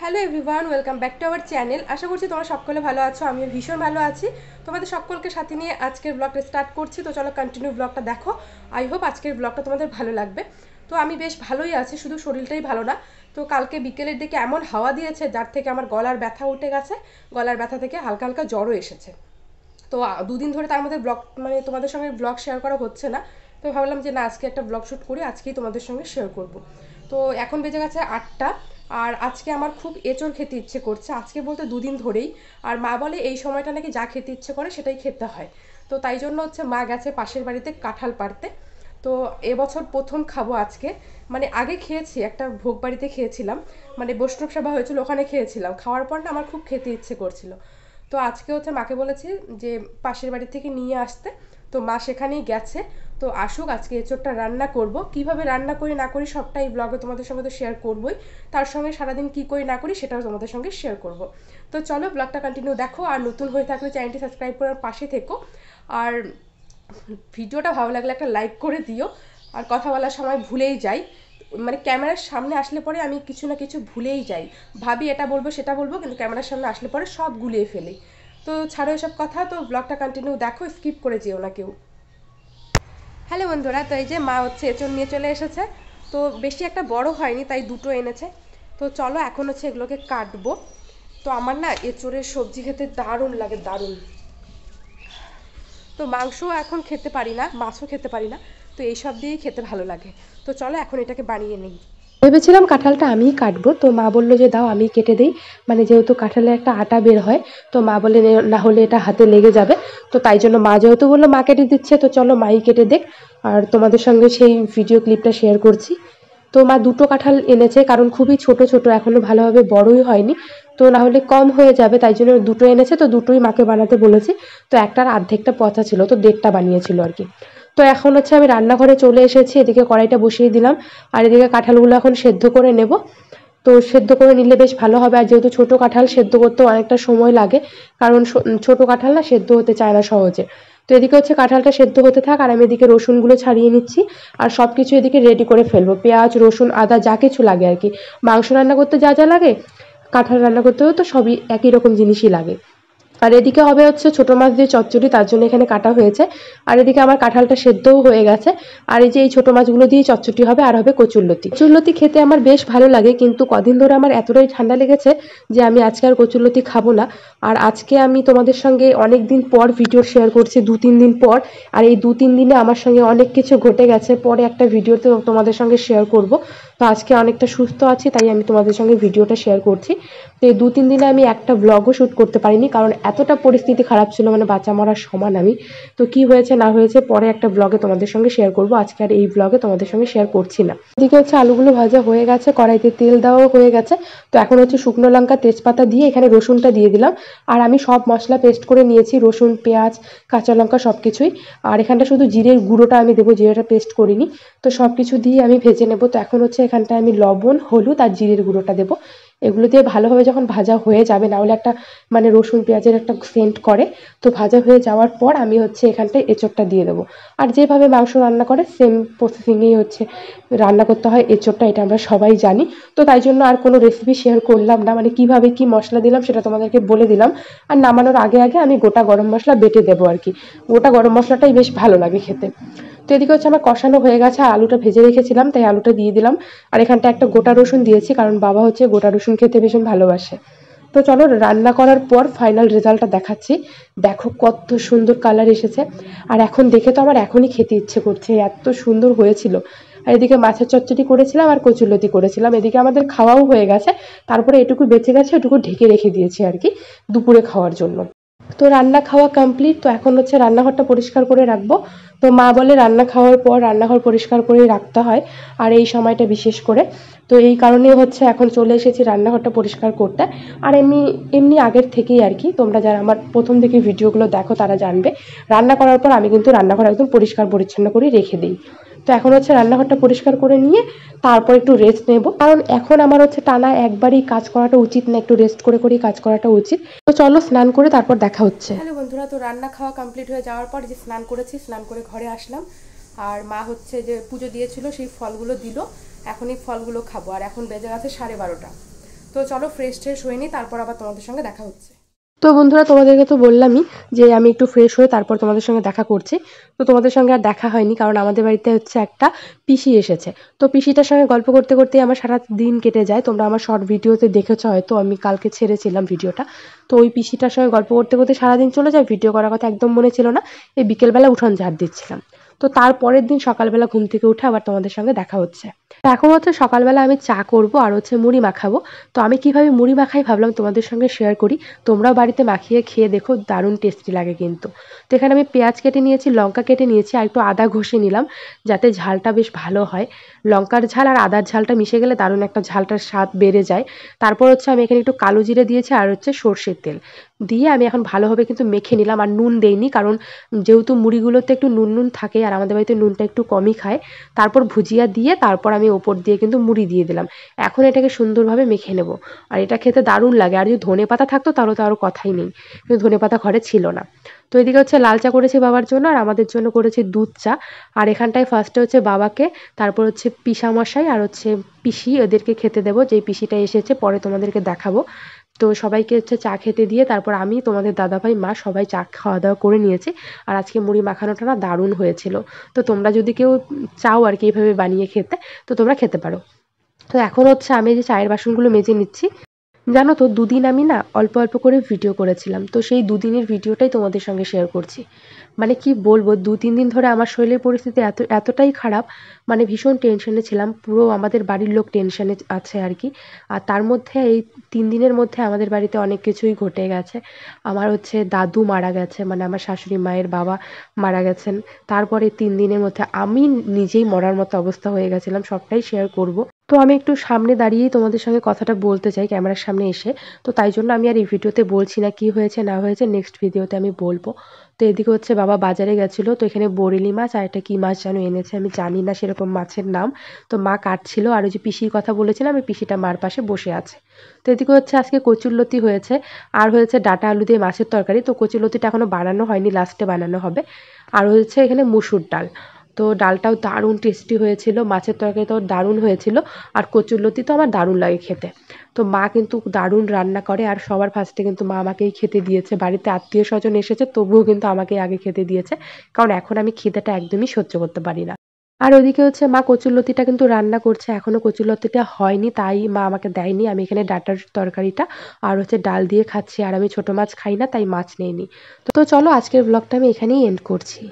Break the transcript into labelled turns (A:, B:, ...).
A: Hello everyone, welcome back to our channel. আশা করছি তোমরা সকলে ভালো আছো, আমিও ভীষণ ভালো আছি। তোমাদের সকলকে সাথে নিয়ে আজকের ব্লগটা স্টার্ট করছি। তো চলো কন্টিনিউ ব্লগটা দেখো। আই হোপ আজকের ব্লগটা তোমাদের ভালো লাগবে। তো আমি বেশ ভালোই আছি, শুধু শরীরটাই ভালো না। তো কালকে বিকেলের দিকে এমন হাওয়া দিয়েছে যার থেকে আমার গলার ব্যথা উঠে গেছে, গলার ব্যথা থেকে হালকা হালকা জ্বরও এসেছে। তো দুদিন ধরে তার মধ্যে ব্লগ তোমাদের সঙ্গে ব্লগ শেয়ার করা হচ্ছে না। তো ভাবলাম যে না, আজকে একটা ব্লগ শ্যুট করি, আজকেই তোমাদের সঙ্গে শেয়ার করব। তো এখন বেজে গেছে 8টা। আর আজকে আমার খুব এঁচড় খেতে ইচ্ছে করছে, আজকে বলতে দুদিন ধরেই। আর মা বলে এই সময়টা নাকি যা খেতে ইচ্ছে করে সেটাই খেতে হয়। তো তাই জন্য মা গেছে পাশের বাড়িতে কাঁঠাল পাড়তে। তো এবছর প্রথম খাবো আজকে। আগে খেয়েছি, একটা ভোগ বাড়িতে খেয়েছিলাম, বৈষ্ণব সভা হয়েছিল, ওখানে খেয়েছিলাম। খাওয়ার পর না আমার খুব খেতে ইচ্ছে করছিল। তো আজকে মাকে বলেছি যে পাশের বাড়ি থেকে নিয়ে আসতে। তো মা সেখানেই গেছে। তো আসুক, আজকে এঁচোড়টা রান্না করব। কিভাবে রান্না করি না করি সবটাই ব্লগে তোমাদের সঙ্গে তো শেয়ার করবই। তার সঙ্গে সারাদিন কি করি না করি সেটাও তোমাদের সঙ্গে শেয়ার করব। তো চলো ব্লগটা কন্টিনিউ দেখো। আর নতুন হয়ে থাকলে চ্যানেলটি সাবস্ক্রাইব করার পাশে থেকো। আর ভিডিওটা ভালো লাগলে একটা লাইক করে দিও। আর কথা বলার সময় ভুলেই যাই, ক্যামেরার সামনে আসলে পরে আমি কিছু না কিছু ভুলেই যাই, ভাবি এটা বলবো সেটা বলবো, কিন্তু ক্যামেরার সামনে আসলে পরে সব গুলিয়ে ফেলি। তো ছাড়ো এসব কথা, তো ব্লগটা কন্টিনিউ দেখো, স্কিপ করে যেও না কেউ। হ্যালো বন্ধুরা, তো এই যে মা এঁচড় নিয়ে চলে এসেছে। তো বেশি একটা বড় হয়নি, তাই দুটো এনেছে। তো চলো এখন এগুলোকে কাটবো। তো আমার না এঁচড়ের সবজি খেতে দারুণ লাগে, দারুণ। তো মাংসও এখন খেতে পারি না, মাছও খেতে পারি না। তো এইসব দিয়েই খেতে ভালো লাগে। তো চলো এখন এটাকে বানিয়ে নিই। ভেবেছিলাম কাঁঠালটা আমিই কাটবো, তো মা বললো যে দাও আমি কেটে দিই। যেহেতু কাঁঠালের একটা আটা বের হয়, তো মা বলে না হলে এটা হাতে লেগে যাবে। তো তাই জন্য মা যেহেতু বললো মা কেটে দিচ্ছে, তো চলো মাই কেটে দেখ। আর তোমাদের সঙ্গে সেই ভিডিও ক্লিপটা শেয়ার করছি। তো মা দুটো কাঁঠাল এনেছে, কারণ খুবই ছোট ছোট, এখনো ভালোভাবে বড়ই হয়নি। তো না হলে কম হয়ে যাবে, তাই জন্য দুটো এনেছে। তো দুটোই মাকে বানাতে বলেছি। তো একটার অর্ধেকটা পচা ছিল, তো দেড়টা বানিয়েছিল আর কি। তো এখন আমি রান্নাঘরে চলে এসেছি, এদিকে কড়াইটা বসিয়ে দিলাম। আর এদিকে কাঁঠালগুলো এখন সেদ্ধ করে নেব। তো সেদ্ধ করে নিলে বেশ ভালো হবে। আর যেহেতু ছোট কাঁঠাল, সেদ্ধ করতে অনেকটা সময় লাগে, কারণ ছোট কাঁঠাল না সেদ্ধ হতে চায় না সহজে। তো এদিকে কাঁঠালটা সেদ্ধ হতে থাক, আর আমি এদিকে রসুনগুলো ছাড়িয়ে নিচ্ছি। আর সব কিছু এদিকে রেডি করে ফেলবো, পেঁয়াজ রসুন আদা যা কিছু লাগে আর কি। মাংস রান্না করতে যা যা লাগে, কাঁঠাল রান্না করতেও তো সবই একই রকম জিনিসই লাগে। আর এদিকে হবে ছোট মাছ দিয়ে চচ্চড়ি, তার জন্য এখানে কাটা হয়েছে। আর এদিকে আমার কাঁঠালটা সেদ্ধও হয়ে গেছে। আর এই যে এই ছোট মাছগুলো দিয়ে চচ্চড়ি হবে, আর হবে কচুরলতি। কচুরলতি খেতে আমার বেশ ভালো লাগে, কিন্তু কদিন ধরে আমার এতটাই ঠান্ডা লেগেছে যে আমি আজকে আর কচুরলতি খাবো না। আর আজকে আমি তোমাদের সঙ্গে অনেক দিন পর ভিডিও শেয়ার করছি, 2-3 দিন পর। আর এই 2-3 দিনে আমার সঙ্গে অনেক কিছু ঘটে গেছে, পরে একটা ভিডিওতে তোমাদের সঙ্গে শেয়ার করব। তো আজকে অনেকটা সুস্থ আছি, তাই আমি তোমাদের সঙ্গে ভিডিওটা শেয়ার করছি। তো এই 2-3 দিনে আমি একটা ব্লগও শ্যুট করতে পারিনি, কারণ এতটা পরিস্থিতি খারাপ ছিল, বাঁচা মরার সমান আমি। তো কি হয়েছে না হয়েছে পরে একটা ব্লগে তোমাদের সঙ্গে শেয়ার করব, আজকে আর এই ব্লগে তোমাদের সঙ্গে শেয়ার করছি না। এদিকে আলুগুলো ভাজা হয়ে গেছে, কড়াইতে তেল দেওয়াও হয়ে গেছে। তো এখন শুকনো লঙ্কা তেজপাতা দিয়ে এখানে রসুনটা দিয়ে দিলাম। আর আমি সব মশলা পেস্ট করে নিয়েছি, রসুন পেঁয়াজ কাঁচা লঙ্কা সব কিছুই। আর এখানটা শুধু জিরের গুঁড়োটা আমি দেবো, জিরেটা পেস্ট করিনি। তো সব কিছু দিয়ে আমি ভেজে নেব। তো এখন এখানটায় আমি লবণ হলুদ আর জিরের গুঁড়োটা দেবো। এগুলো দিয়ে ভালোভাবে যখন ভাজা হয়ে যাবে, না হলে একটা রসুন পেঁয়াজের একটা সেন্ট করে। তো ভাজা হয়ে যাওয়ার পর আমি এখানটায় এঁচোড়টা দিয়ে দেবো। আর যেভাবে মাংস রান্না করে সেম প্রসেসিংয়েই রান্না করতে হয় এঁচোড়টা, এটা আমরা সবাই জানি। তো তাই জন্য আর কোনো রেসিপি শেয়ার করলাম না, কিভাবে কি মশলা দিলাম সেটা তোমাদেরকে বলে দিলাম। আর নামানোর আগে আগে আমি গোটা গরম মশলা বেটে দেবো আর কি। গোটা গরম মশলাটাই বেশ ভালো লাগে খেতে। তো এদিকে আমার কষানো হয়ে গেছে, আর আলুটা ভেজে রেখেছিলাম, তাই আলুটা দিয়ে দিলাম। আর এখানটা একটা গোটা রসুন দিয়েছি, কারণ বাবা গোটা রসুন খেতে ভীষণ ভালোবাসে। তো চলো রান্না করার পর ফাইনাল রেজাল্টটা দেখাচ্ছি। দেখো কত সুন্দর কালার এসেছে। আর এখন দেখে তো আমার এখনই খেতে ইচ্ছে করছে, এত সুন্দর হয়েছিল। আর এদিকে মাছের চচ্চড়ি করেছিলাম আর কচুরলতি করেছিলাম, এদিকে আমাদের খাওয়াও হয়ে গেছে। তারপরে এটুকু বেঁচে গেছে, এটুকু ঢেকে রেখে দিয়েছি আর কি দুপুরে খাওয়ার জন্য। তো রান্না খাওয়া কমপ্লিট। তো এখন রান্নাঘরটা পরিষ্কার করে রাখবো। তো মা বলে রান্না খাওয়ার পর রান্নাঘর পরিষ্কার করে রাখতে হয়, আর এই সময়টা বিশেষ করে। তো এই কারণেই এখন চলে এসেছি রান্নাঘরটা পরিষ্কার করতে। আর এমনি এমনি আগের থেকেই আর কি, তোমরা যারা আমার প্রথম থেকে ভিডিওগুলো দেখো তারা জানবে, রান্না করার পর আমি কিন্তু রান্নাঘর একদম পরিষ্কার পরিচ্ছন্ন করে রেখে দিই। তো এখন রান্নাঘরটা পরিষ্কার করে নিয়ে তারপর একটু রেস্ট নেব, কারণ এখন আমার টানা একবারই কাজ করাটা উচিত না, একটু রেস্ট করে করেই কাজ করাটা উচিত। তো চলো স্নান করে তারপর দেখা হচ্ছে। হ্যালো বন্ধুরা, তো রান্না খাওয়া কমপ্লিট হয়ে যাওয়ার পর যে স্নান করেছি, স্নান করে ঘরে আসলাম। আর মা যে পুজো দিয়েছিল সেই ফলগুলো দিল, এখন এই ফলগুলো খাবো। আর এখন বেজে গেছে 12:30। তো তো চলো ফ্রেশ ট্রেশ হয়ে নিই, তারপর আবার তোমাদের সঙ্গে দেখা হচ্ছে। তো বন্ধুরা, তোমাদেরকে তো বললামই যে আমি একটু ফ্রেশ হয়ে তারপর তোমাদের সঙ্গে দেখা করছি। তো তোমাদের সঙ্গে আর দেখা হয়নি, কারণ আমাদের বাড়িতে হচ্ছে একটা পিসি এসেছে। তো পিসিটার সঙ্গে গল্প করতে করতেই আমার সারা দিন কেটে যায়। তোমরা আমার শর্ট ভিডিওতে দেখেছো হয়তো, আমি কালকে ছেড়েছিলাম ভিডিওটা। তো ওই পিসিটার সঙ্গে গল্প করতে করতে সারাদিন চলে যায়, ভিডিও করার কথা একদম মনে ছিল না। এই বিকেলবেলা উঠোন ঝাড় দিচ্ছিলাম। তো তারপরের দিন সকালবেলা ঘুম থেকে উঠে আবার তোমাদের সঙ্গে দেখা হচ্ছে। এখন হচ্ছে সকালবেলা আমি চা করব আর হচ্ছে মুড়ি মাখাবো। তো আমি কিভাবে মুড়ি মাখাই ভাবলাম তোমাদের সঙ্গে শেয়ার করি। তোমরাও বাড়িতে মাখিয়ে খেয়ে দেখো, দারুণ টেস্টি লাগে কিন্তু। তো এখানে আমি পেঁয়াজ কেটে নিয়েছি, লঙ্কা কেটে নিয়েছি, আর একটু আদা ঘষে নিলাম যাতে ঝালটা বেশ ভালো হয়। লঙ্কার ঝাল আর আদার ঝালটা মিশে গেলে দারুণ একটা ঝালটার স্বাদ বেড়ে যায়। তারপর হচ্ছে আমি এখানে একটু কালো জিরে দিয়েছি আর হচ্ছে সর্ষের তেল দিয়ে আমি এখন ভালোভাবে কিন্তু মেখে নিলাম। আর নুন দেইনি, কারণ যেহেতু মুড়িগুলোতে একটু নুন নুন থাকে আর আমাদের বাড়িতে নুনটা একটু কমই খায়। তারপর ভুজিয়া দিয়ে তারপর আমি ওপর দিয়ে কিন্তু মুড়ি দিয়ে দিলাম। এখন এটাকে সুন্দরভাবে মেখে নেব। আর এটা খেতে দারুণ লাগে। আর যদি ধনেপাতা থাকতো তাহলে তো আরও কথাই নেই, কিন্তু ধনেপাতা ঘরে ছিল না। তো এদিকে হচ্ছে লাল চা করেছি বাবার জন্য, আর আমাদের জন্য করেছি দুধ চা। আর এখানটায় ফার্স্টে হচ্ছে বাবাকে, তারপর হচ্ছে পিসামশাই আর হচ্ছে পিসি, এদেরকে খেতে দেবো। যেই পিসিটা এসেছে পরে তোমাদেরকে দেখাবো। তো সবাইকে হচ্ছে চা খেতে দিয়ে তারপর আমি, তোমাদের দাদাভাই, মা সবাই চা খাওয়া দাওয়া করে নিয়েছি। আর আজকে মুড়ি মাখানোটা না দারুণ হয়েছিল। তো তোমরা যদি কেউ চাও আর কি এইভাবে বানিয়ে খেতে, তো তোমরা খেতে পারো। তো এখন হচ্ছে আমি যে চায়ের বাসনগুলো মেজে নিচ্ছি। জানো তো, দুদিন আমি না অল্প অল্প করে ভিডিও করেছিলাম, তো সেই দুদিনের ভিডিওটাই তোমাদের সঙ্গে শেয়ার করছি। মানে কি বলবো, 2-3 দিন ধরে আমার শরীরের পরিস্থিতি এতটাই খারাপ, মানে ভীষণ টেনশনে ছিলাম। পুরো আমাদের বাড়ির লোক টেনশনে আছে আর কি। আর তার মধ্যে এই 3 দিনের মধ্যে আমাদের বাড়িতে অনেক কিছুই ঘটে গেছে। আমার হচ্ছে দাদু মারা গেছে, মানে আমার শাশুড়ি মায়ের বাবা মারা গেছেন। তারপরে 3 দিনের মধ্যে আমি নিজেই মরার মতো অবস্থা হয়ে গেছিলাম, সবটাই শেয়ার করব। তো আমি একটু সামনে দাঁড়িয়েই তোমাদের সঙ্গে কথাটা বলতে চাই, ক্যামেরার সামনে এসে। তো তাই জন্য আমি আর এই ভিডিওতে বলছি না কি হয়েছে না হয়েছে, নেক্সট ভিডিওতে আমি বলবো। তো এদিকে হচ্ছে বাবা বাজারে গেছিলো, তো এখানে বরেলি মাছ আর একটা কি মাছ যেন এনেছে, আমি জানি না সেরকম মাছের নাম। তো মা কাটছিল, আর ওই যে পিসির কথা বলেছিলাম, আমি পিসিটা মার পাশে বসে আছে। তো এদিকে হচ্ছে আজকে কচুরলতি হয়েছে, আর হয়েছে ডাটা আলু দিয়ে মাছের তরকারি। তো কচুরলতিটা এখনো বানানো হয়নি, লাস্টে বানানো হবে। আর হচ্ছে এখানে মুসুর ডাল। তো ডালটাও দারুণ টেস্টি হয়েছিল, মাছের তরকারিটাও দারুণ হয়েছিল। আর কচুরলতি তো আমার দারুণ লাগে খেতে। তো মা কিন্তু দারুণ রান্না করে, আর সবার ফার্স্টে কিন্তু মা আমাকেই খেতে দিয়েছে। বাড়িতে আত্মীয় স্বজন এসেছে তবুও কিন্তু আমাকেই আগে খেতে দিয়েছে, কারণ এখন আমি খিদেটা একদমই সহ্য করতে পারি না। আর ওদিকে হচ্ছে মা কচুরলতিটা কিন্তু রান্না করছে, এখনো কচুরলতিটা হয়নি, তাই মা আমাকে দেয়নি। আমি এখানে ডাঁটার তরকারিটা আর হচ্ছে ডাল দিয়ে খাচ্ছি। আর আমি ছোট মাছ খাই না, তাই মাছ নেইনি। তো চলো, আজকের ব্লগটা আমি এখানেই এন্ড করছি।